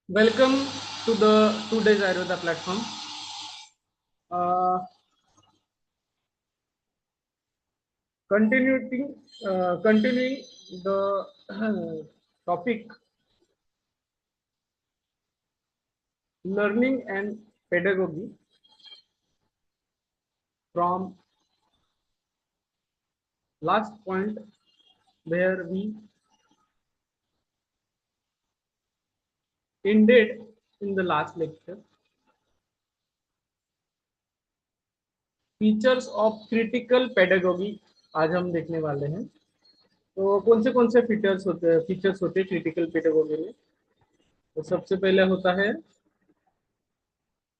Welcome to the today's Ayurveda platform. Uh, continuing the topic learning and pedagogy from last point where we ended in the last lecture. Features of critical pedagogy आज हम देखने वाले हैं। तो कौन से features होते हैं क्रिटिकल पेडागोगी में। तो सबसे पहले होता है,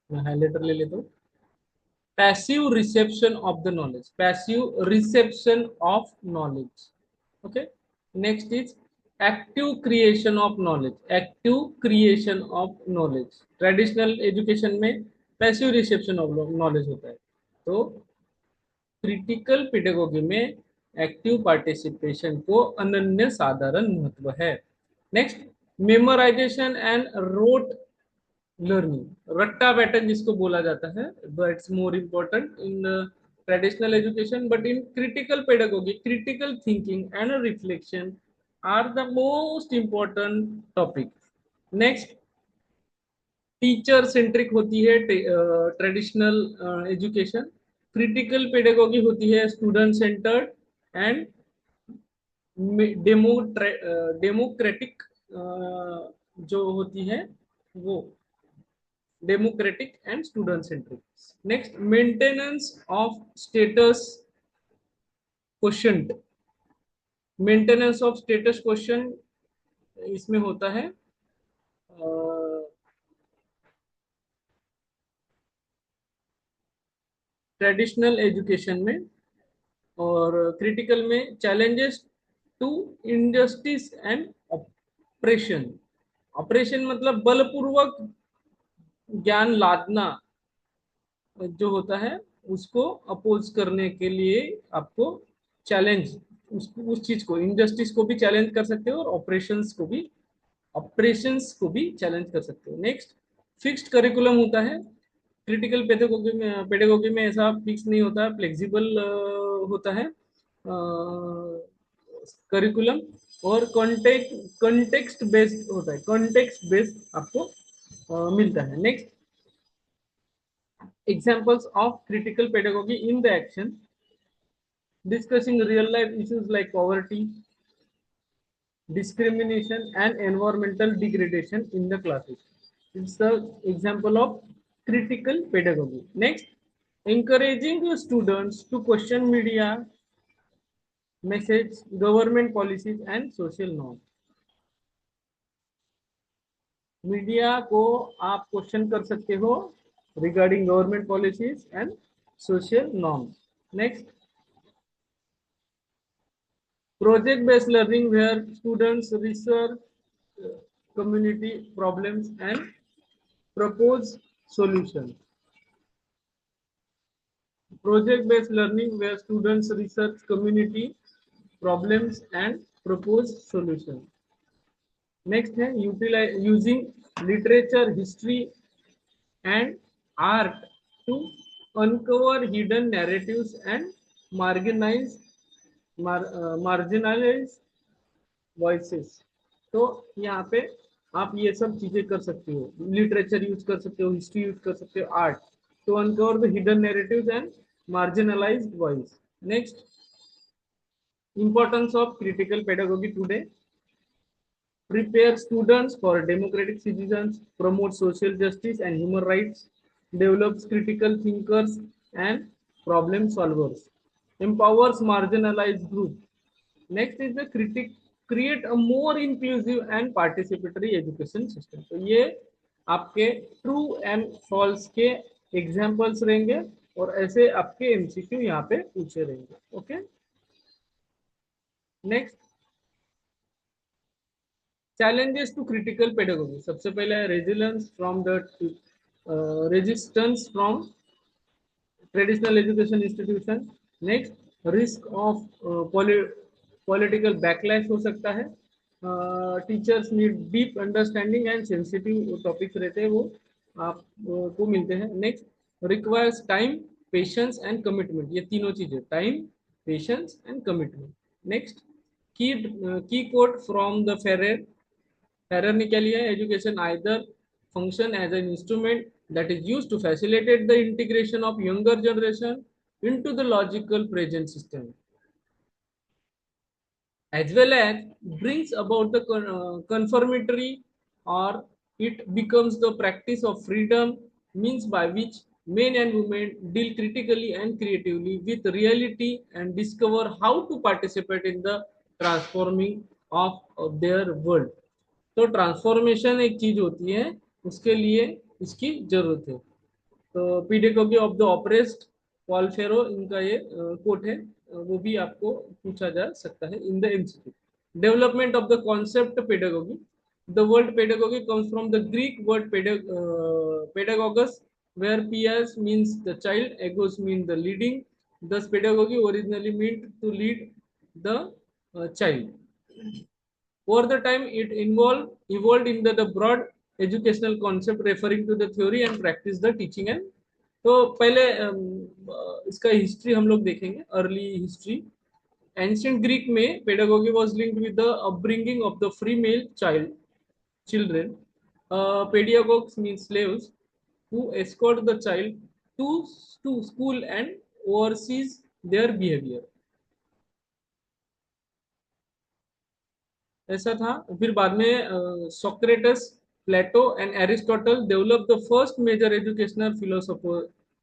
मैं हाइलाइटर ले लेता हूँ, passive reception of the knowledge, passive reception of knowledge. Okay, next is active creation of knowledge, active creation of knowledge. Traditional education में passive reception of knowledge होता है, तो क्रिटिकल पेडागोगी में एक्टिव पार्टिसिपेशन को अनन्य साधारण महत्व है। Next, memorisation and rote learning, रट्टा पैटर्न जिसको बोला जाता है, that's more important in traditional education, but in critical pedagogy critical thinking and reflection are the most important topic. Next, teacher centric होती है ट्रेडिशनल एजुकेशन, क्रिटिकल पेडागोगी होती है student centred and democratic जो होती है वो democratic and student centric. Next, maintenance of status quotient, maintenance of status quotient इसमें होता है ट्रेडिशनल एजुकेशन में, और क्रिटिकल में challenges to injustice and oppression. Oppression मतलब बलपूर्वक ज्ञान लादना जो होता है, उसको अपोज करने के लिए आपको चैलेंज, उस चीज को, इनजस्टिस को भी चैलेंज कर सकते हो और ऑपरेशंस को भी चैलेंज कर सकते हो। नेक्स्ट, फिक्स्ड करिकुलम होता है क्रिटिकल पेडागोगी में ऐसा फिक्स नहीं होता है, फ्लेक्सिबल होता है करिकुलम, और कॉन्टेक्स्ट बेस्ड होता है, कॉन्टेक्स्ट बेस्ड आपको मिलता है। Next, examples of critical pedagogy in the action, discussing real life issues like poverty, discrimination and environmental degradation in the classes. It's the example of critical pedagogy. Next, encouraging the students to question media message, government policies and social norms. Media को आप question कर सकते हो regarding government policies and social norms. Next, project based learning where students research community problems and propose solutions. Project based learning where students research community problems and propose solutions. Next है using literature, history and art to uncover hidden narratives and marginalized voices. तो यहाँ पे आप ये सब चीजें कर सकते हो, लिटरेचर यूज कर सकते हो, हिस्ट्री यूज कर सकते हो, art, to uncover the hidden narratives and marginalised voice. Next, importance of critical pedagogy today: prepare students for democratic citizens, promote social justice and human rights, develops critical thinkers and problem solvers, empowers marginalized groups. Next is the create a more inclusive and participatory education system. तो ये आपके true and false के examples रहेंगे और ऐसे आपके MCQ यहाँ पे पूछे रहेंगे. Okay, next, challenges to critical pedagogy. सबसे पहले resistance from traditional education institution. Next, risk of political backlash हो सकता है. Teachers need deep understanding and sensitive topics रहते हैं वो आप को मिलते हैं. Next, requires time, patience and commitment. ये तीनों चीजें, time, patience and commitment. Next, key code from the Ferrer. Ferrer ने क्या लिया है? Education either function as an instrument that is used to facilitate the integration of younger generation into the logical present system, as well as brings about the conformity, or it becomes the practice of freedom, means by which men and women deal critically and creatively with reality and discover how to participate in the transforming of their world. तो transformation एक चीज होती है, उसके लिए इसकी जरूरत है. तो पीडेगोगी ऑफ द ऑपरेस्ड, पॉल फेरो, इनका ये कोट है. वो भी आपको पूछा जा सकता है in the MCQ. Development of the concept pedagogy. The word pedagogy comes from the Greek word pedagogos, where ps means the child, egos mean the leading. Thus pedagogy originally meant to lead the child. Over the time, it evolved in the broad educational concept referring to the theory and practice the teaching. And तो पहले इसका history हम लोग देखेंगे, early history. Ancient Greek में pedagogy was linked with the upbringing of the free male children. Pedagogues means slaves who escort the child to school and oversees their behavior. ऐसा था. फिर बाद में Socrates, Plato and Aristotle develop the first major educational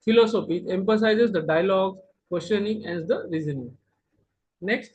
philosophy emphasizes the dialogue, questioning and the reasoning. Next,